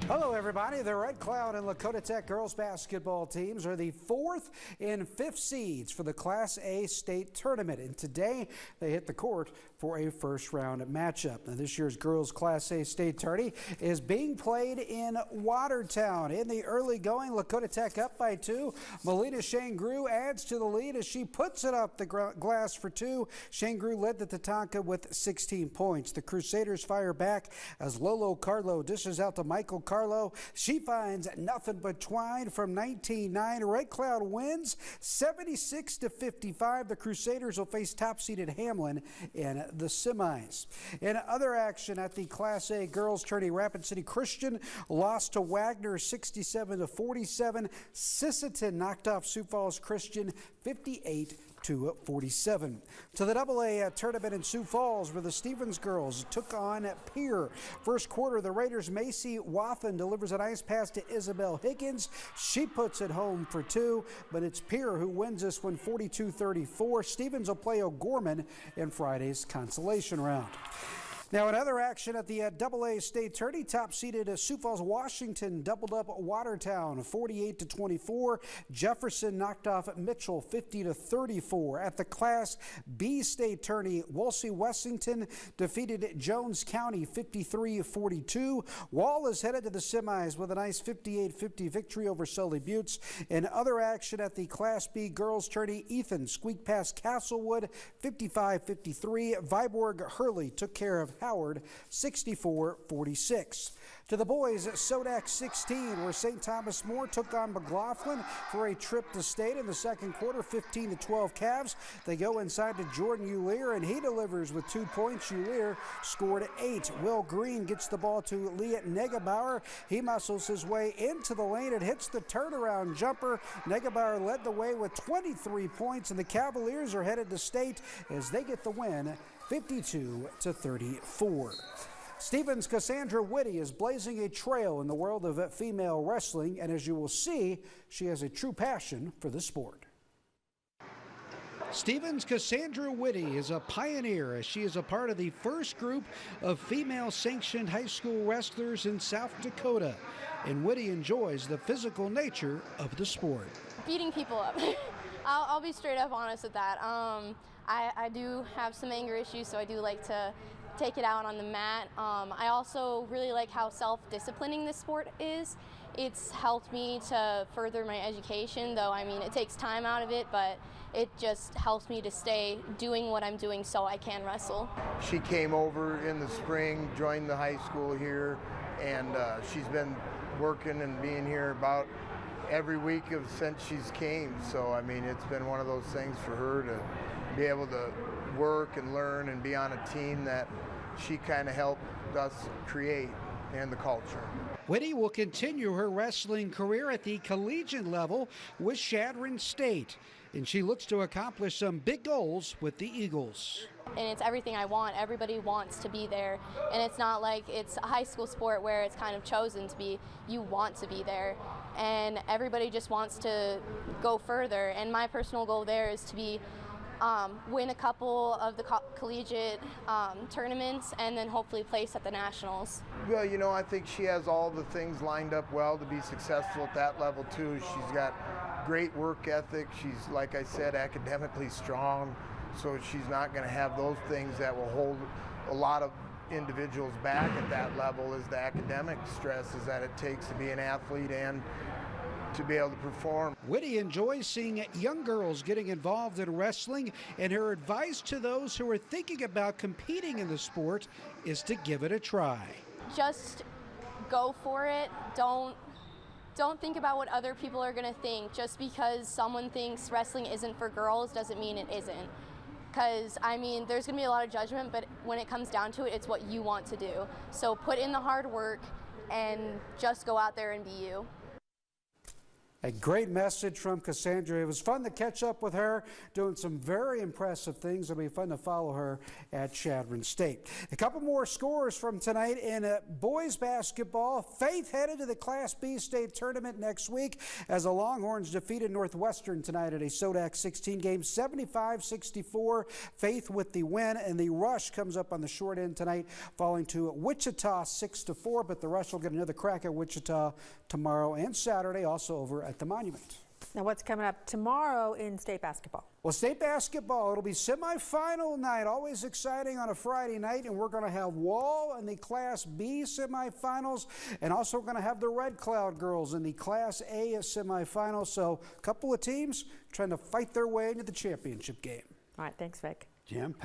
Hello, everybody. The Red Cloud and Lakota Tech girls basketball teams are the 4th and 5th seeds for the Class A state tournament. And today they hit the court for a first-round matchup. Now, this year's girls Class A state tourney is being played in Watertown. In the early going, Lakota Tech up by 2. Melina Shangru adds to the lead as she puts it up the glass for 2. Shangru led the Tatanka with 16 points. The Crusaders fire back as Lolo Carlo dishes out to Michael Carlo. She finds nothing but twine from 19-9. Red Cloud wins 76-55. The Crusaders will face top-seeded Hamlin in the semis. In other action at the Class A girls tourney, Rapid City Christian lost to Wagner 67-47. Sisseton knocked off Sioux Falls Christian 58-47. To the AA tournament in Sioux Falls, where the Stevens girls took on Pierre. First quarter, the Raiders' Macy Wathen delivers a nice pass to Isabel Higgins. She puts it home for 2, but it's Pierre who wins this one 42-34. Stevens will play O'Gorman in Friday's consolation round. Now, in other action at the AA state tourney, top-seeded Sioux Falls, Washington doubled up Watertown 48-24. Jefferson knocked off Mitchell 50-34. At the Class B state tourney, Wolsey Wessington defeated Jones County 53-42. Wall is headed to the semis with a nice 58-50 victory over Sully Buttes. In other action at the Class B girls tourney, Ethan squeaked past Castlewood 55-53. Viborg Hurley took care of Howard 64-46. To the boys, Sodak 16, where St. Thomas More took on McLaughlin for a trip to state in the second quarter, 15-12 Cavs. They go inside to Jordan Ulier, and he delivers with 2 points. Ulier scored 8. Will Green gets the ball to Leah Negebauer. He muscles his way into the lane and hits the turnaround jumper. Negebauer led the way with 23 points, and the Cavaliers are headed to state as they get the win 52-34. Stevens' Cassandra Whitty is blazing a trail in the world of female wrestling, and as you will see, she has a true passion for the sport. Stevens' Cassandra Whitty is a pioneer as she is a part of the first group of female-sanctioned high school wrestlers in South Dakota, and Whitty enjoys the physical nature of the sport. Beating people up. I'll be straight up honest with that. I do have some anger issues, so I do like to take it out on the mat. I also really like how self-disciplining this sport is. It's helped me to further my education, though I mean it takes time out of it, but it just helps me to stay doing what I'm doing so I can wrestle. She came over in the spring, joined the high school here, and she's been working and being here about every week since she's came. So I mean it's been one of those things for her to be able to work and learn and be on a team that she kind of helped us create and the culture. Whitty will continue her wrestling career at the collegiate level with Chadron State, and she looks to accomplish some big goals with the Eagles. And it's everything I want. Everybody wants to be there, and it's not like it's a high school sport where it's kind of chosen to be. You want to be there, and everybody just wants to go further, and my personal goal there is to be win a couple of the collegiate tournaments and then hopefully place at the nationals. Well, you know, I think she has all the things lined up well to be successful at that level too. She's got great work ethic. She's, like I said, academically strong, so she's not going to have those things that will hold a lot of individuals back at that level, is the academic stresses that it takes to be an athlete and to be able to perform. Whitty enjoys seeing young girls getting involved in wrestling, and her advice to those who are thinking about competing in the sport is to give it a try. Just go for it. Don't think about what other people are going to think. Just because someone thinks wrestling isn't for girls doesn't mean it isn't. Because, I mean, there's going to be a lot of judgment, but when it comes down to it, it's what you want to do. So put in the hard work and just go out there and be you. A great message from Cassandra. It was fun to catch up with her, doing some very impressive things. It'll be fun to follow her at Chadron State. A couple more scores from tonight in boys basketball. Faith headed to the Class B state tournament next week as the Longhorns defeated Northwestern tonight at a Sodak 16 game, 75-64. Faith with the win, and the Rush comes up on the short end tonight, falling to Wichita 6-4. But the Rush will get another crack at Wichita tomorrow and Saturday, also over at the Monument. Now, what's coming up tomorrow in state basketball? Well, state basketball, it'll be semifinal night, always exciting on a Friday night, and we're going to have Wall in the Class B semifinals, and also we're going to have the Red Cloud girls in the Class A semifinals. So a couple of teams trying to fight their way into the championship game. All right, thanks, Vic. Jim.